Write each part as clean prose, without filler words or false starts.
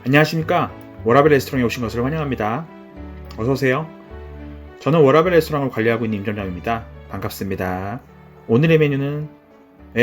안녕하십니까. 워라벨 레스토랑에 오신 것을 환영합니다. 어서오세요. 저는 워라벨 레스토랑을 관리하고 있는 임점장입니다. 반갑습니다. 오늘의 메뉴는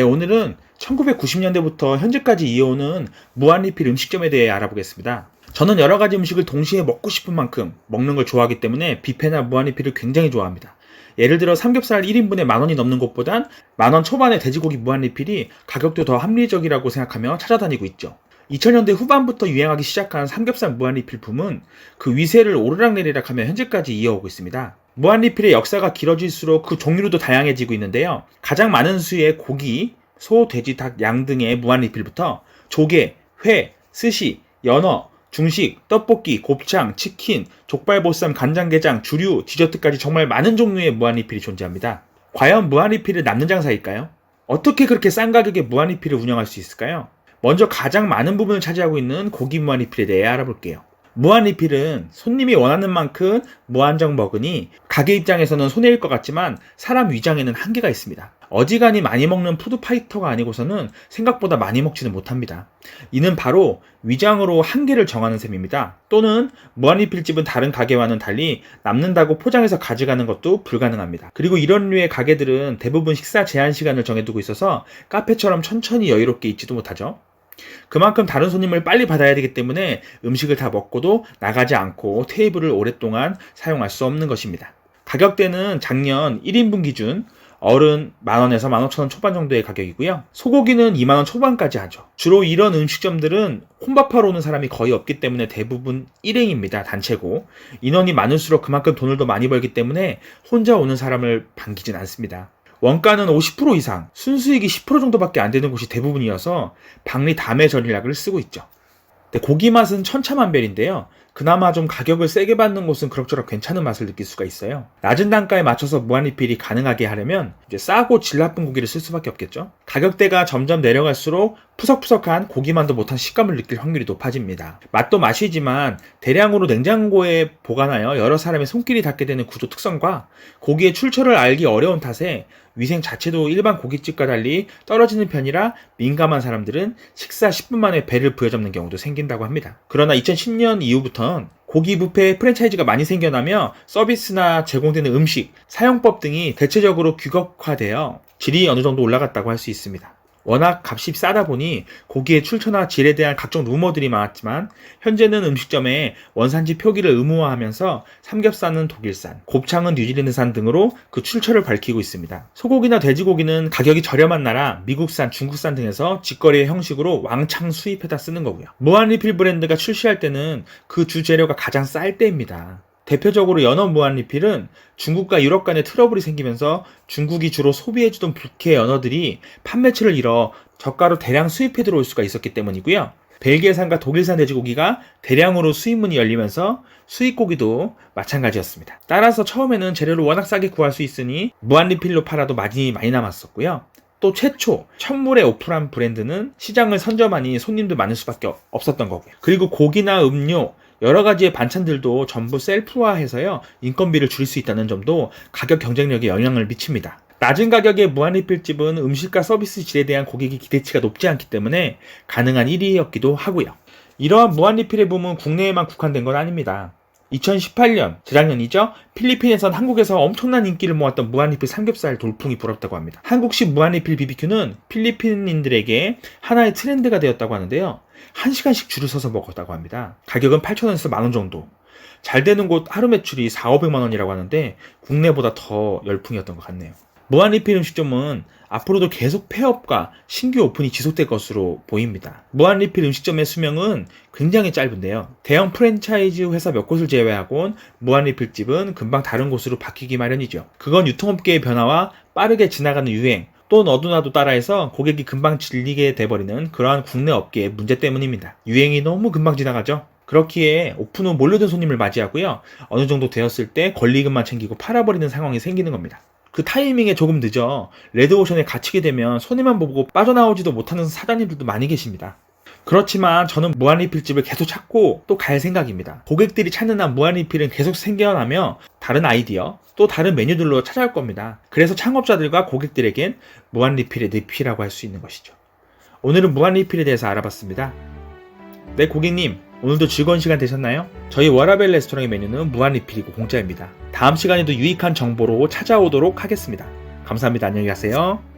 오늘은 1990년대부터 현재까지 이어오는 무한리필 음식점에 대해 알아보겠습니다. 저는 여러가지 음식을 동시에 먹고 싶은 만큼 먹는 걸 좋아하기 때문에 뷔페나 무한리필을 굉장히 좋아합니다. 예를 들어 삼겹살 1인분에 10,000원이 넘는 곳보단 10,000원 초반의 돼지고기 무한리필이 가격도 더 합리적이라고 생각하며 찾아다니고 있죠. 2000년대 후반부터 유행하기 시작한 삼겹살 무한리필 붐은 그 위세를 오르락내리락 하며 현재까지 이어오고 있습니다. 무한리필의 역사가 길어질수록 그 종류도 다양해지고 있는데요. 가장 많은 수의 고기, 소, 돼지, 닭, 양 등의 무한리필부터 조개, 회, 스시, 연어, 중식, 떡볶이, 곱창, 치킨, 족발보쌈, 간장게장, 주류, 디저트까지 정말 많은 종류의 무한리필이 존재합니다. 과연 무한리필은 남는 장사일까요? 어떻게 그렇게 싼 가격에 무한리필을 운영할 수 있을까요? 먼저 가장 많은 부분을 차지하고 있는 고기 무한리필에 대해 알아볼게요. 무한리필은 손님이 원하는 만큼 무한정 먹으니 가게 입장에서는 손해일 것 같지만 사람 위장에는 한계가 있습니다. 어지간히 많이 먹는 푸드파이터가 아니고서는 생각보다 많이 먹지는 못합니다. 이는 바로 위장으로 한계를 정하는 셈입니다. 또는 무한리필집은 다른 가게와는 달리 남는다고 포장해서 가져가는 것도 불가능합니다. 그리고 이런 류의 가게들은 대부분 식사 제한 시간을 정해두고 있어서 카페처럼 천천히 여유롭게 있지도 못하죠. 그만큼 다른 손님을 빨리 받아야 되기 때문에 음식을 다 먹고도 나가지 않고 테이블을 오랫동안 사용할 수 없는 것입니다. 가격대는 작년 1인분 기준 어른 10,000원에서 15,000원 초반 정도의 가격이고요. 소고기는 20,000원 초반까지 하죠. 주로 이런 음식점들은 혼밥하러 오는 사람이 거의 없기 때문에 대부분 일행입니다. 단체고 인원이 많을수록 그만큼 돈을 더 많이 벌기 때문에 혼자 오는 사람을 반기진 않습니다. 원가는 50% 이상, 순수익이 10% 정도밖에 안 되는 곳이 대부분이어서 박리 담의 전략을 쓰고 있죠. 고기 맛은 천차만별인데요. 그나마 좀 가격을 세게 받는 곳은 그럭저럭 괜찮은 맛을 느낄 수가 있어요. 낮은 단가에 맞춰서 무한리필이 가능하게 하려면 이제 싸고 질 나쁜 고기를 쓸 수밖에 없겠죠. 가격대가 점점 내려갈수록 푸석푸석한 고기만도 못한 식감을 느낄 확률이 높아집니다. 맛도 맛이지만 대량으로 냉장고에 보관하여 여러 사람의 손길이 닿게 되는 구조 특성과 고기의 출처를 알기 어려운 탓에 위생 자체도 일반 고깃집과 달리 떨어지는 편이라 민감한 사람들은 식사 10분 만에 배를 부여잡는 경우도 생긴다고 합니다. 그러나 2010년 이후부턴 고기 뷔페 프랜차이즈가 많이 생겨나며 서비스나 제공되는 음식, 사용법 등이 대체적으로 규격화되어 질이 어느 정도 올라갔다고 할 수 있습니다. 워낙 값이 싸다 보니 고기의 출처나 질에 대한 각종 루머들이 많았지만 현재는 음식점에 원산지 표기를 의무화하면서 삼겹살은 독일산, 곱창은 뉴질랜드산 등으로 그 출처를 밝히고 있습니다. 소고기나 돼지고기는 가격이 저렴한 나라, 미국산, 중국산 등에서 직거래의 형식으로 왕창 수입해다 쓰는 거고요. 무한리필 브랜드가 출시할 때는 그 주 재료가 가장 쌀 때입니다. 대표적으로 연어 무한리필은 중국과 유럽 간의 트러블이 생기면서 중국이 주로 소비해주던 북해 연어들이 판매처를 잃어 저가로 대량 수입해 들어올 수가 있었기 때문이고요. 벨기에산과 독일산 돼지고기가 대량으로 수입문이 열리면서 수입고기도 마찬가지였습니다. 따라서 처음에는 재료를 워낙 싸게 구할 수 있으니 무한리필로 팔아도 마진이 많이 남았었고요. 또 최초 천물에 오픈한 브랜드는 시장을 선점하니 손님도 많을 수밖에 없었던 거고요. 그리고 고기나 음료, 여러 가지의 반찬들도 전부 셀프화해서요 인건비를 줄일 수 있다는 점도 가격 경쟁력에 영향을 미칩니다. 낮은 가격의 무한리필집은 음식과 서비스 질에 대한 고객의 기대치가 높지 않기 때문에 가능한 1위였기도 하고요. 이러한 무한리필의 붐은 국내에만 국한된 건 아닙니다. 2018년, 재작년이죠. 필리핀에선 한국에서 엄청난 인기를 모았던 무한리필 삼겹살 돌풍이 불었다고 합니다. 한국식 무한리필 BBQ는 필리핀인들에게 하나의 트렌드가 되었다고 하는데요. 1시간씩 줄을 서서 먹었다고 합니다. 가격은 8,000원에서 10,000원 정도. 잘 되는 곳 하루 매출이 400~500만 원이라고 하는데 국내보다 더 열풍이었던 것 같네요. 무한리필 음식점은 앞으로도 계속 폐업과 신규 오픈이 지속될 것으로 보입니다. 무한리필 음식점의 수명은 굉장히 짧은데요. 대형 프랜차이즈 회사 몇 곳을 제외하곤 무한리필집은 금방 다른 곳으로 바뀌기 마련이죠. 그건 유통업계의 변화와 빠르게 지나가는 유행, 또 너도나도 따라해서 고객이 금방 질리게 돼버리는 그러한 국내 업계의 문제 때문입니다. 유행이 너무 금방 지나가죠. 그렇기에 오픈 후 몰려든 손님을 맞이하고요. 어느 정도 되었을 때 권리금만 챙기고 팔아버리는 상황이 생기는 겁니다. 그 타이밍에 조금 늦어 레드오션에 갇히게 되면 손해만 보고 빠져나오지도 못하는 사장님들도 많이 계십니다. 그렇지만 저는 무한리필집을 계속 찾고 또 갈 생각입니다. 고객들이 찾는 한 무한리필은 계속 생겨나며 다른 아이디어, 또 다른 메뉴들로 찾아올 겁니다. 그래서 창업자들과 고객들에겐 무한리필의 늪이라고 할 수 있는 것이죠. 오늘은 무한리필에 대해서 알아봤습니다. 네, 고객님, 오늘도 즐거운 시간 되셨나요? 저희 워라벨 레스토랑의 메뉴는 무한 리필이고 공짜입니다. 다음 시간에도 유익한 정보로 찾아오도록 하겠습니다. 감사합니다. 안녕히 가세요.